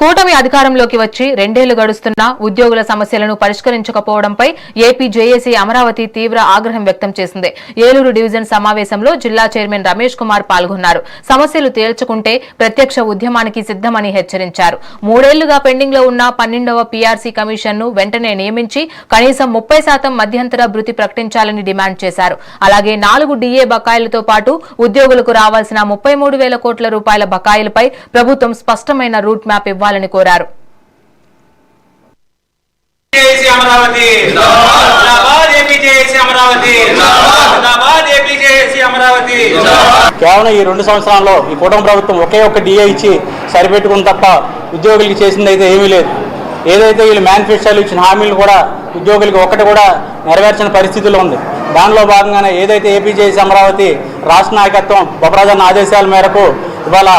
కూటమి అధికారంలోకి వచ్చి రెండేళ్లు గడుస్తున్నా ఉద్యోగుల సమస్యలను పరిష్కరించకపోవడంపై ఏపీ జేఏసీ అమరావతి తీవ్ర ఆగ్రహం వ్యక్తం చేసింది. ఏలూరు డివిజన్ సమావేశంలో జిల్లా చైర్మన్ రమేష్ కుమార్ పాల్గొన్నారు. సమస్యలు తేల్చుకుంటే ప్రత్యక్ష ఉద్యమానికి సిద్దమని హెచ్చరించారు. 3 ఏళ్లుగా పెండింగ్ లో ఉన్న 12వ పీఆర్సీ కమిషన్ ను వెంటనే నియమించి కనీసం 30% మధ్యంతర భృతి ప్రకటించాలని డిమాండ్ చేశారు. అలాగే 4 డీఏ బకాయిలతో పాటు ఉద్యోగులకు రావాల్సిన 33,000 కోట్ల రూపాయల బకాయిలపై ప్రభుత్వం స్పష్టమైన రూట్ మ్యాప్ ఇవ్వాలని కోరారు. కేవలం ఈ 2 సంవత్సరాల్లో ఈ కూటమి ప్రభుత్వం ఒకే ఒక్క డిఏ ఇచ్చి సరిపెట్టుకుని తప్ప ఉద్యోగులకి చేసింది అయితే ఏమీ లేదు. ఏదైతే వీళ్ళు మేనిఫెస్టోలు ఇచ్చిన హామీలు కూడా ఉద్యోగులకి ఒక్కటి కూడా నెరవేర్చిన పరిస్థితుల్లో ఉంది. దానిలో భాగంగానే ఏదైతే ఏపీ జేఏసీ అమరావతి రాష్ట్ర నాయకత్వం బొప్పరాజన్న ఆదేశాల మేరకు ఇవాళ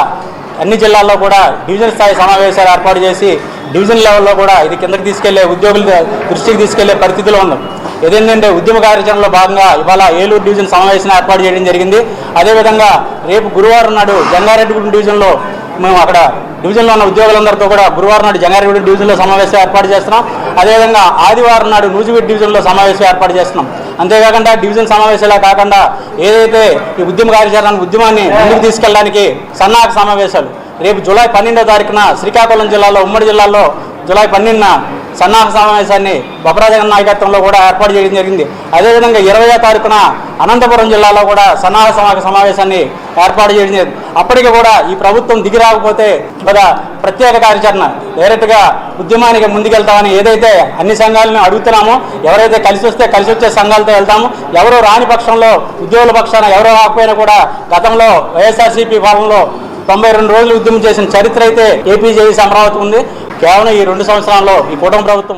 అన్ని జిల్లాల్లో కూడా డివిజన్ స్థాయి సమావేశాలు ఏర్పాటు చేసి డివిజన్ లెవెల్లో కూడా ఇది కిందకి తీసుకెళ్లే ఉద్యోగుల దృష్టికి తీసుకెళ్లే పరిస్థితిలో ఉంది. ఏదేంటంటే ఉద్యమ కార్యాచరణలో భాగంగా ఇవాళ ఏలూరు డివిజన్ సమావేశం ఏర్పాటు చేయడం జరిగింది. అదేవిధంగా రేపు గురువారం నాడు జంగారెడ్డిగూడెం డివిజన్లో మేము అక్కడ డివిజన్లో ఉన్న ఉద్యోగులందరితో కూడా గురువారం నాడు జంగారెడ్డిగూడెం డివిజన్లో సమావేశం ఏర్పాటు చేస్తున్నాం. అదేవిధంగా ఆదివారం నాడు నూజివీడు డివిజన్లో సమావేశం ఏర్పాటు చేస్తున్నాం. అంతేకాకుండా డివిజన్ సమావేశాలే కాకుండా ఏదైతే ఈ ఉద్యమ కార్యాచరణ ఉద్యమాన్ని ముందుకు తీసుకెళ్ళడానికి సన్నాహక సమావేశాలు రేపు జూలై 12వ తారీఖున శ్రీకాకుళం జిల్లాలో ఉమ్మడి జిల్లాలో జూలై 12న సన్నాహక సమావేశాన్ని బొప్పరాజన్న నాయకత్వంలో కూడా ఏర్పాటు చేయడం జరిగింది. అదేవిధంగా 20వ తారీఖున అనంతపురం జిల్లాలో కూడా సన్నాహక సమావేశాన్ని ఏర్పాటు చేయడం జరిగింది. అప్పటికి కూడా ఈ ప్రభుత్వం దిగి రాకపోతే కదా ప్రత్యేక కార్యాచరణ డైరెక్ట్గా ఉద్యమానికి ముందుకెళ్తామని ఏదైతే అన్ని సంఘాలను అడుగుతున్నామో, ఎవరైతే కలిసి వస్తే కలిసి వచ్చే సంఘాలతో వెళ్తాము, ఎవరో రాని పక్షంలో ఉద్యోగుల పక్షాన ఎవరో రాకపోయినా కూడా గతంలో వైఎస్ఆర్సీపీ పాలనలో 92 రోజులు ఉద్యమం చేసిన చరిత్ర అయితే ఏపీ జేఏసీ అమరావతి ఉంది. కేవలం ఈ 2 సంవత్సరాల్లో ఈ కూటమి ప్రభుత్వం